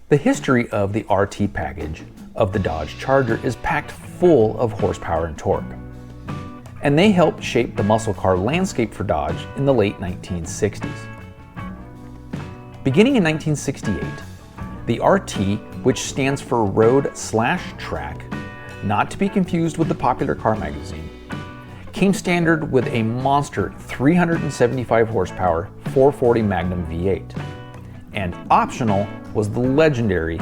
The history of the RT package of the Dodge Charger is packed full of horsepower and torque, and they helped shape the muscle car landscape for Dodge in the late 1960s. Beginning in 1968, the RT, which stands for Road/Track, not to be confused with the popular car magazine, came standard with a monster 375 horsepower 440 Magnum V8, and optional was the legendary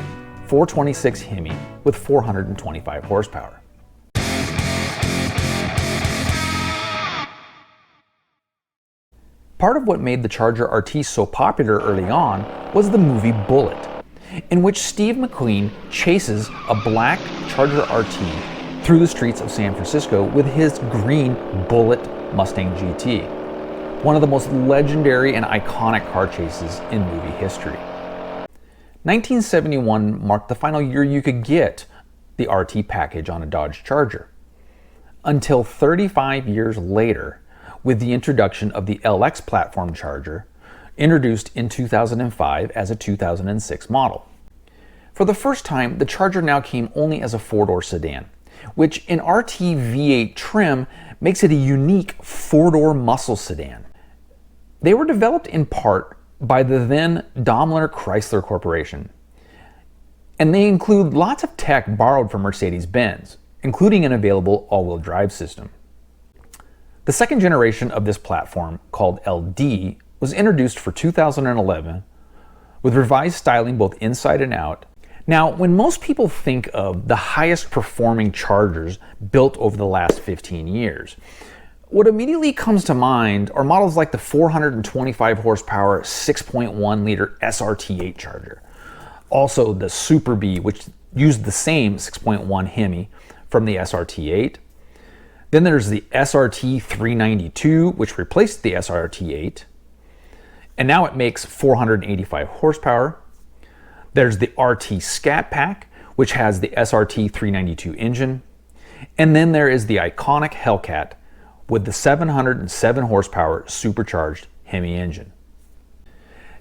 426 Hemi with 425 horsepower. Part of what made the Charger RT so popular early on was the movie Bullitt, in which Steve McQueen chases a black Charger RT through the streets of San Francisco with his green Bullitt Mustang GT, one of the most legendary and iconic car chases in movie history. 1971 marked the final year you could get the RT package on a Dodge Charger, until 35 years later with the introduction of the LX platform Charger, introduced in 2005 as a 2006 model. For the first time, the Charger now came only as a four-door sedan, which in RT V8 trim makes it a unique four-door muscle sedan. They were developed in part by the then Daimler Chrysler Corporation, and they include lots of tech borrowed from Mercedes-Benz, including an available all-wheel drive system. The second generation of this platform, called LD, was introduced for 2011 with revised styling both inside and out. Now, when most people think of the highest performing Chargers built over the last 15 years, what immediately comes to mind are models like the 425 horsepower 6.1 liter SRT8 Charger. Also the Super B, which used the same 6.1 Hemi from the SRT8. Then there's the SRT 392, which replaced the SRT8, and now it makes 485 horsepower. There's the RT Scat Pack, which has the SRT 392 engine. And then there is the iconic Hellcat with the 707 horsepower supercharged Hemi engine.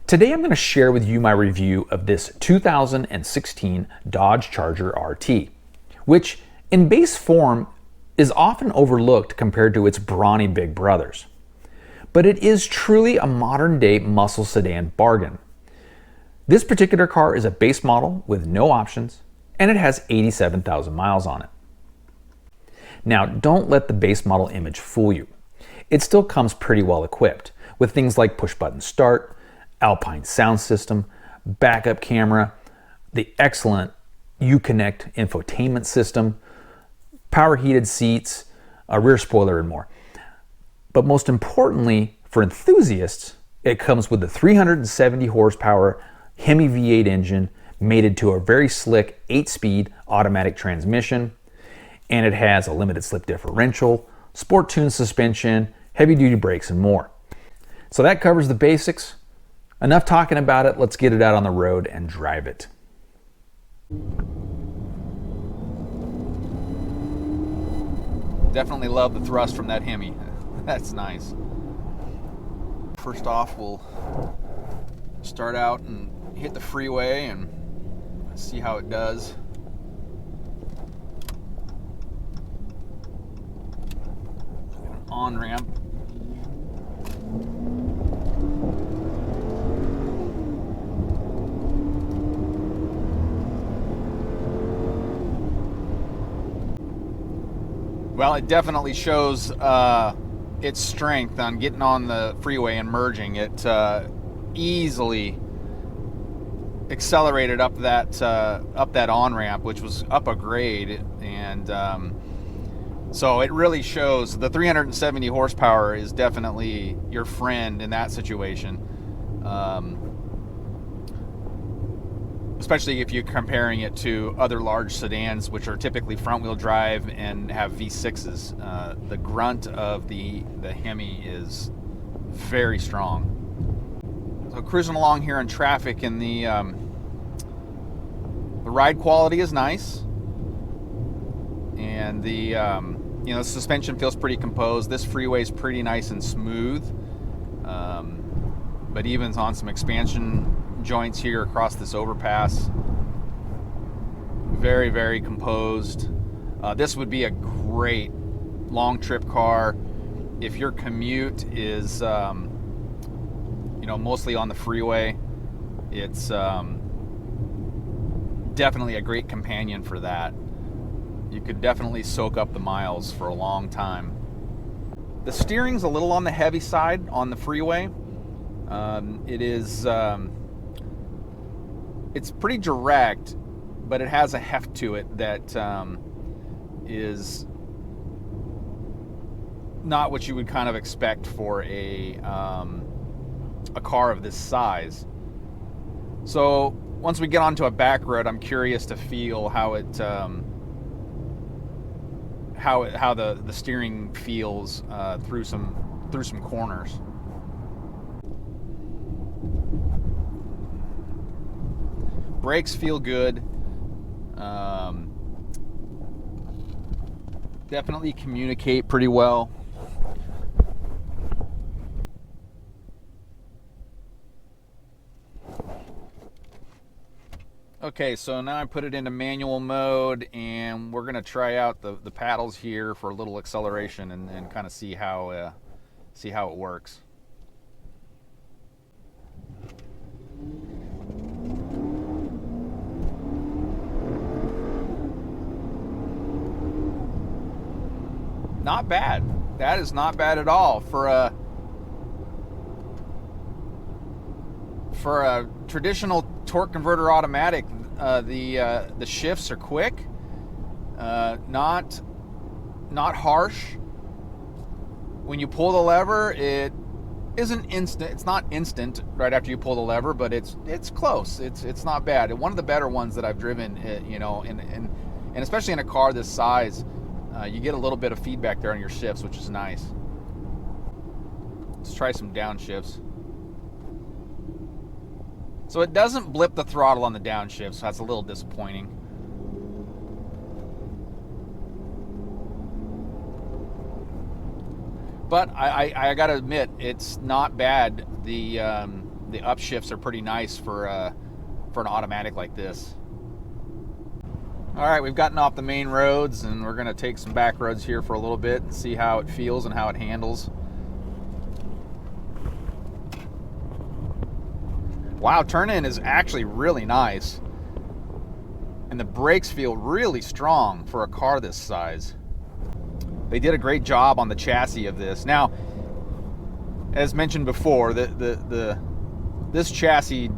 Today I'm going to share with you my review of this 2016 Dodge Charger RT, which in base form is often overlooked compared to its brawny big brothers. But it is truly a modern-day muscle sedan bargain. This particular car is a base model with no options, and it has 87,000 miles on it. Now, don't let the base model image fool you. It still comes pretty well equipped with things like push-button start, Alpine sound system, backup camera, the excellent Uconnect infotainment system, power heated seats, a rear spoiler, and more. But most importantly, for enthusiasts, it comes with the 370 horsepower Hemi V8 engine mated to a very slick 8-speed automatic transmission, and it has a limited slip differential, sport tuned suspension, heavy duty brakes, and more. So that covers the basics. Enough talking about it, let's get it out on the road and drive it. Definitely love the thrust from that Hemi. That's nice. First off, we'll start out and hit the freeway and see how it does. An on-ramp. Well, it definitely shows its strength on getting on the freeway and merging. It easily accelerated up that on-ramp, which was up a grade, and so it really shows the 370 horsepower is definitely your friend in that situation. Especially if you're comparing it to other large sedans, which are typically front-wheel drive and have V6s. The grunt of the Hemi is very strong. So cruising along here in traffic, and the ride quality is nice, and the suspension feels pretty composed. This freeway is pretty nice and smooth, but even on some expansion joints here across this overpass, very, very composed. This would be a great long trip car if your commute is, mostly on the freeway. It's definitely a great companion for that. You could definitely soak up the miles for a long time. The steering's a little on the heavy side on the freeway. It's pretty direct, but it has a heft to it that is not what you would kind of expect for a car of this size. So once we get onto a back road, I'm curious to feel how the steering feels through some corners. Brakes feel good. Definitely communicate pretty well. Okay, so now I put it into manual mode, and we're going to try out the paddles here for a little acceleration and kind of see how it works. Not bad. That is not bad at all for a traditional torque converter automatic. The shifts are quick, not harsh. When you pull the lever, it isn't instant. It's not instant right after you pull the lever, but it's close. It's not bad. One of the better ones that I've driven, and especially in a car this size, you get a little bit of feedback there on your shifts, which is nice. Let's try some downshifts. So it doesn't blip the throttle on the downshift, so that's a little disappointing. But I gotta admit, it's not bad. The upshifts are pretty nice for an automatic like this. All right, we've gotten off the main roads, and we're gonna take some back roads here for a little bit and see how it feels and how it handles. Wow, turn-in is actually really nice. And the brakes feel really strong for a car this size. They did a great job on the chassis of this. Now, as mentioned before, this chassis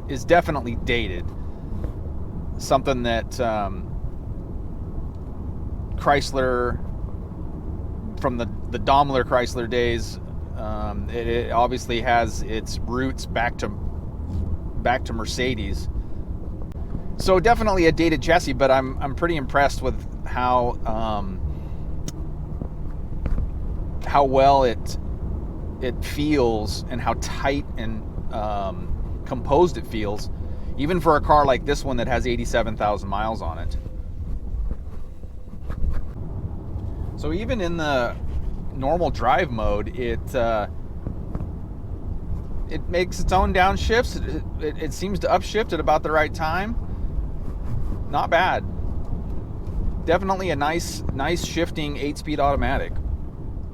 is definitely dated. Something that Chrysler, from the Daimler Chrysler days, it obviously has its roots back to Mercedes. So definitely a dated chassis, but I'm pretty impressed with how well it feels and how tight and composed it feels, even for a car like this one that has 87,000 miles on it. So even in the normal drive mode, it makes its own downshifts. It seems to upshift at about the right time. Not bad. Definitely a nice shifting 8-speed automatic.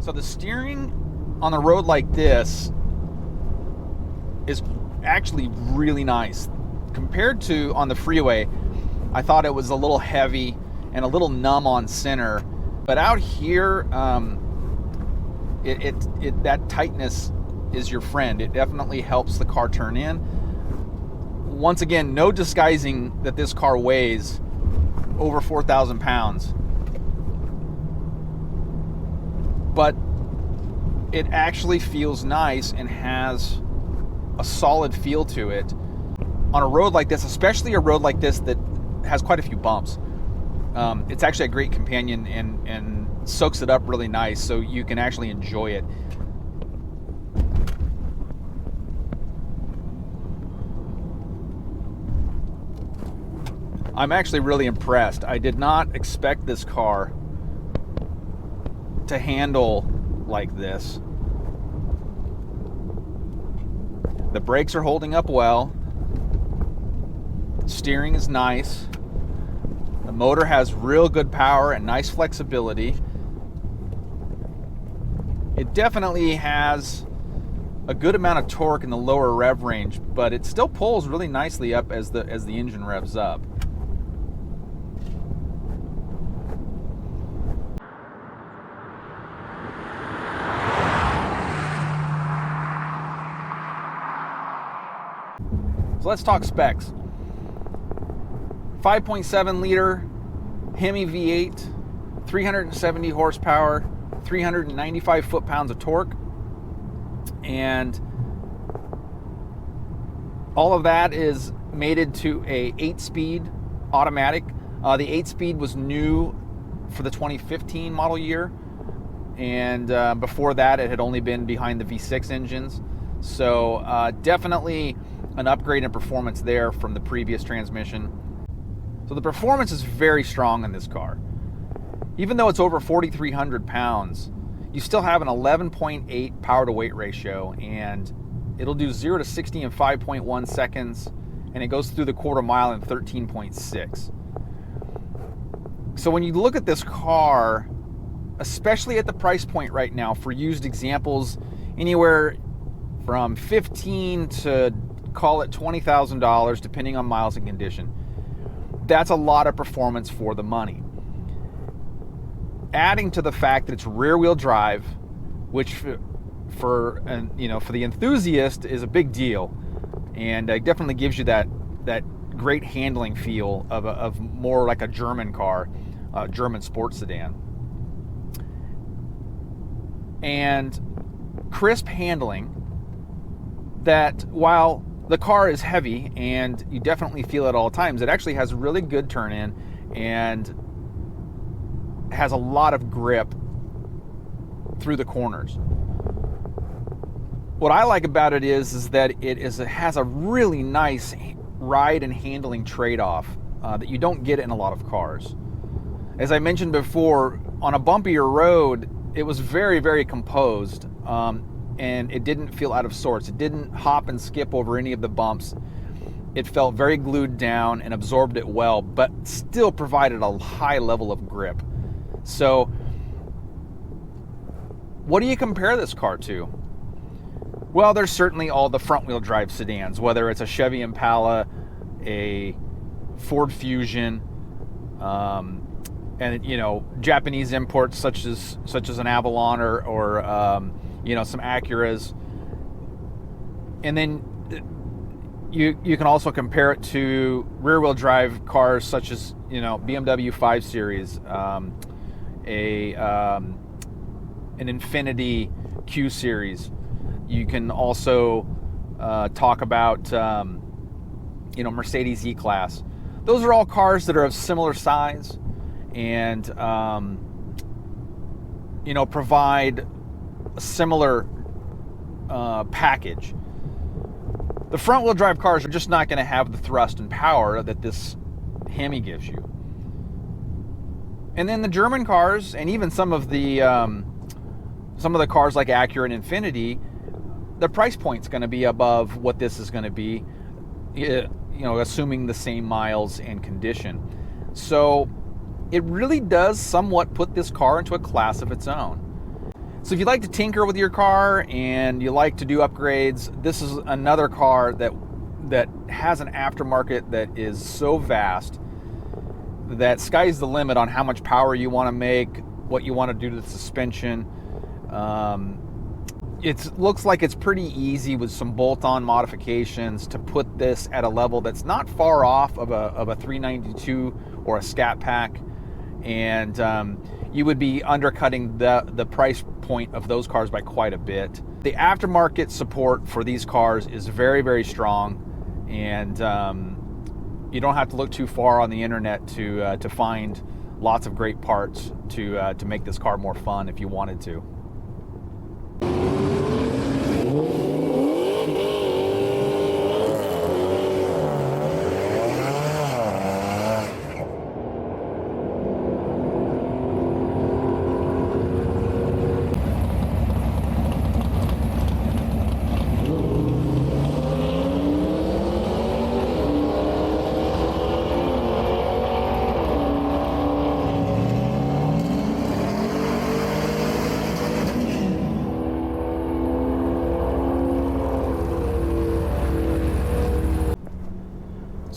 So the steering on a road like this is actually really nice. Compared to on the freeway, I thought it was a little heavy and a little numb on center. But out here, that tightness is your friend. It definitely helps the car turn in. Once again, no disguising that this car weighs over 4,000 pounds. But it actually feels nice and has a solid feel to it on a road like this, especially a road like this that has quite a few bumps. It's actually a great companion and soaks it up really nice, so you can actually enjoy it. I'm actually really impressed. I did not expect this car to handle like this. The brakes are holding up well. Steering is nice. The motor has real good power and nice flexibility. It definitely has a good amount of torque in the lower rev range, but it still pulls really nicely up as the engine revs up. So let's talk specs. 5.7 liter Hemi V8, 370 horsepower, 395 foot-pounds of torque, and all of that is mated to a 8-speed automatic. The 8-speed was new for the 2015 model year, and before that it had only been behind the V6 engines. So definitely an upgrade in performance there from the previous transmission. So the performance is very strong in this car. Even though it's over 4,300 pounds, you still have an 11.8 power to weight ratio, and it'll do 0 to 60 in 5.1 seconds, and it goes through the quarter mile in 13.6. So when you look at this car, especially at the price point right now, for used examples, anywhere from $15,000 to call it $20,000, depending on miles and condition, that's a lot of performance for the money. Adding to the fact that it's rear-wheel drive, which for the enthusiast is a big deal, and it definitely gives you that great handling feel of more like a German car, German sports sedan, and crisp handling. That while the car is heavy and you definitely feel it at all times, it actually has really good turn in and has a lot of grip through the corners. What I like about it is that it has a really nice ride and handling trade-off that you don't get in a lot of cars. As I mentioned before, on a bumpier road, it was very, very composed, and it didn't feel out of sorts. It didn't hop and skip over any of the bumps. It felt very glued down and absorbed it well, but still provided a high level of grip. So, what do you compare this car to? Well, there's certainly all the front-wheel drive sedans, whether it's a Chevy Impala, a Ford Fusion, and Japanese imports such as an Avalon or some Acuras. And then you can also compare it to rear-wheel drive cars such as BMW 5 Series, an Infiniti Q Series. You can also talk about Mercedes E-Class. Those are all cars that are of similar size and provide a similar package. The front-wheel drive cars are just not going to have the thrust and power that this Hemi gives you. And then the German cars, and even some of the cars like Acura and Infiniti, the price point's going to be above what this is going to be, assuming the same miles and condition. So it really does somewhat put this car into a class of its own. So if you like to tinker with your car and you like to do upgrades, this is another car that has an aftermarket that is so vast that sky's the limit on how much power you want to make, what you want to do to the suspension. It looks like it's pretty easy with some bolt-on modifications to put this at a level that's not far off of a 392 or a Scat Pack, and you would be undercutting the price point of those cars by quite a bit. The aftermarket support for these cars is very, very strong, and you don't have to look too far on the internet to find lots of great parts to make this car more fun if you wanted to.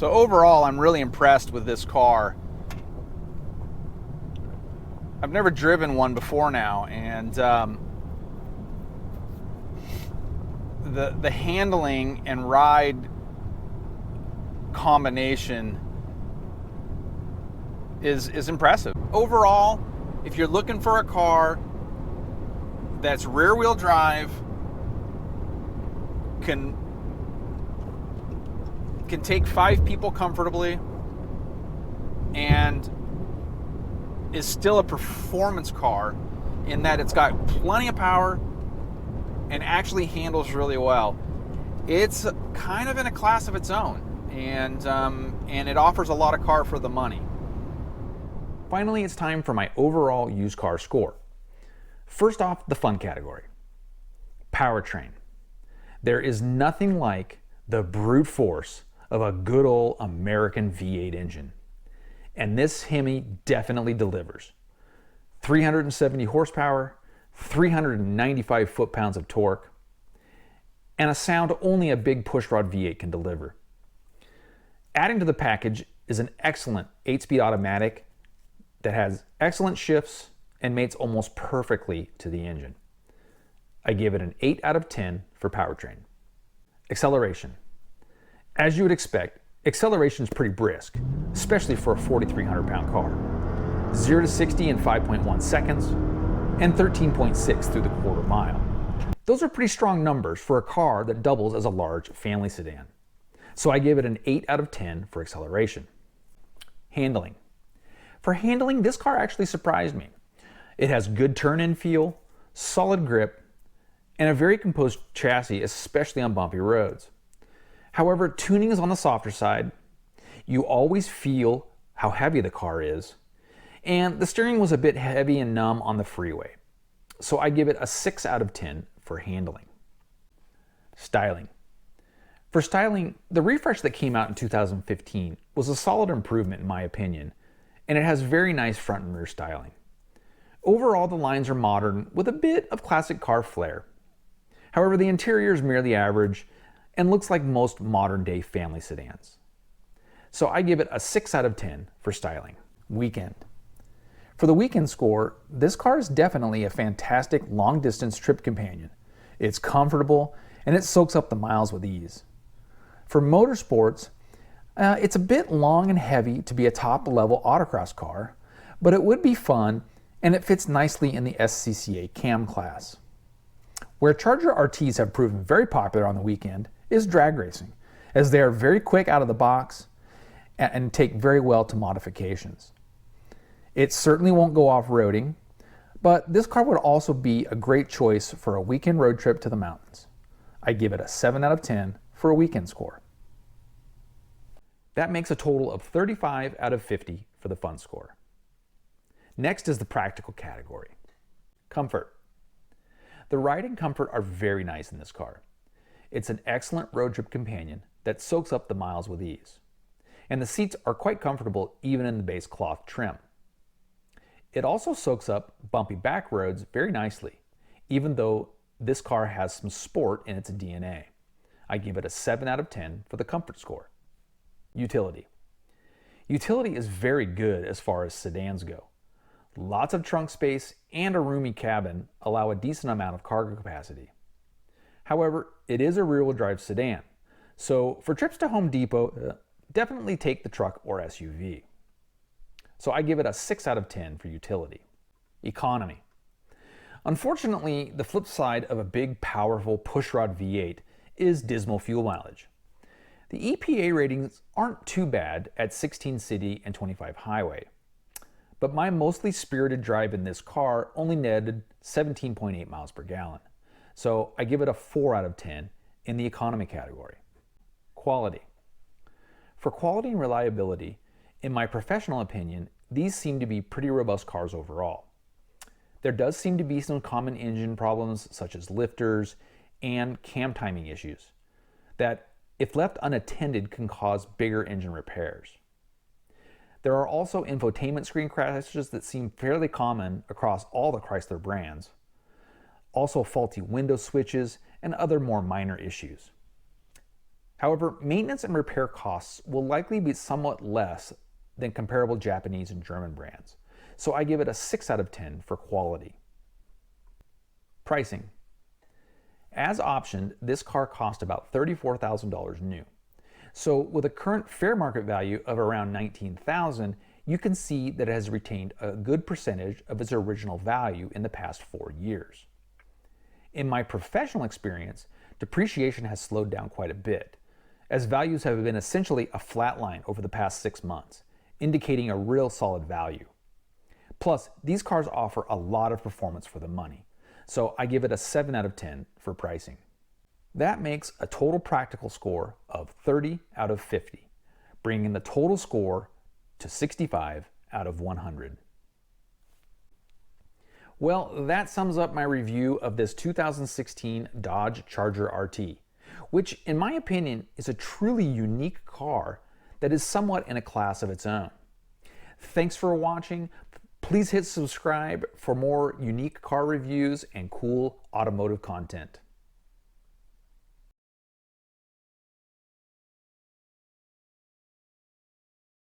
So overall, I'm really impressed with this car. I've never driven one before now, and the handling and ride combination is impressive. Overall, if you're looking for a car that's rear-wheel drive, can take 5 people comfortably, and is still a performance car in that it's got plenty of power and actually handles really well, it's kind of in a class of its own, and it offers a lot of car for the money. Finally, it's time for my overall used car score. First off, the fun category. Powertrain. There is nothing like the brute force of a good old American V8 engine. And this Hemi definitely delivers. 370 horsepower, 395 foot-pounds of torque, and a sound only a big pushrod V8 can deliver. Adding to the package is an excellent 8-speed automatic that has excellent shifts and mates almost perfectly to the engine. I give it an 8 out of 10 for powertrain. Acceleration. As you would expect, acceleration is pretty brisk, especially for a 4,300 pound car. 0 to 60 in 5.1 seconds and 13.6 through the quarter mile. Those are pretty strong numbers for a car that doubles as a large family sedan. So I give it an 8 out of 10 for acceleration. Handling. For handling, this car actually surprised me. It has good turn-in feel, solid grip, and a very composed chassis, especially on bumpy roads. However, tuning is on the softer side. You always feel how heavy the car is, and the steering was a bit heavy and numb on the freeway. So I give it a 6 out of 10 for handling. Styling. For styling, the refresh that came out in 2015 was a solid improvement in my opinion, and it has very nice front and rear styling. Overall, the lines are modern with a bit of classic car flair. However, the interior is merely average and looks like most modern-day family sedans. So I give it a 6 out of 10 for styling. Weekend. For the weekend score, this car is definitely a fantastic long-distance trip companion. It's comfortable and it soaks up the miles with ease. For motorsports, it's a bit long and heavy to be a top-level autocross car, but it would be fun and it fits nicely in the SCCA cam class. Where Charger RTs have proven very popular on the weekend is drag racing, as they are very quick out of the box and take very well to modifications. It certainly won't go off-roading, but this car would also be a great choice for a weekend road trip to the mountains. I give it a 7 out of 10 for a weekend score. That makes a total of 35 out of 50 for the fun score. Next is the practical category. Comfort. The ride and comfort are very nice in this car. It's an excellent road trip companion that soaks up the miles with ease. And the seats are quite comfortable even in the base cloth trim. It also soaks up bumpy back roads very nicely, even though this car has some sport in its DNA. I give it a 7 out of 10 for the comfort score. Utility. Utility is very good as far as sedans go. Lots of trunk space and a roomy cabin allow a decent amount of cargo capacity. However, it is a rear-wheel drive sedan, so for trips to Home Depot, definitely take the truck or SUV. So I give it a 6 out of 10 for utility. Economy. Unfortunately, the flip side of a big, powerful pushrod V8 is dismal fuel mileage. The EPA ratings aren't too bad at 16 city and 25 highway, but my mostly spirited drive in this car only netted 17.8 miles per gallon. So I give it a 4 out of 10 in the economy category. Quality. For quality and reliability, in my professional opinion, these seem to be pretty robust cars overall. There does seem to be some common engine problems such as lifters and cam timing issues that, if left unattended, can cause bigger engine repairs. There are also infotainment screen crashes that seem fairly common across all the Chrysler brands. Also faulty window switches and other more minor issues. However, maintenance and repair costs will likely be somewhat less than comparable Japanese and German brands, so I give it a 6 out of 10 for quality. Pricing. As optioned, this car cost about $34,000 new. So with a current fair market value of around $19,000, you can see that it has retained a good percentage of its original value in the past 4 years. In my professional experience, depreciation has slowed down quite a bit, as values have been essentially a flat line over the past 6 months, indicating a real solid value. Plus, these cars offer a lot of performance for the money, so I give it a 7 out of 10 for pricing. That makes a total practical score of 30 out of 50, bringing the total score to 65 out of 100. Well, that sums up my review of this 2016 Dodge Charger RT, which in my opinion is a truly unique car that is somewhat in a class of its own. Thanks for watching. Please hit subscribe for more unique car reviews and cool automotive content.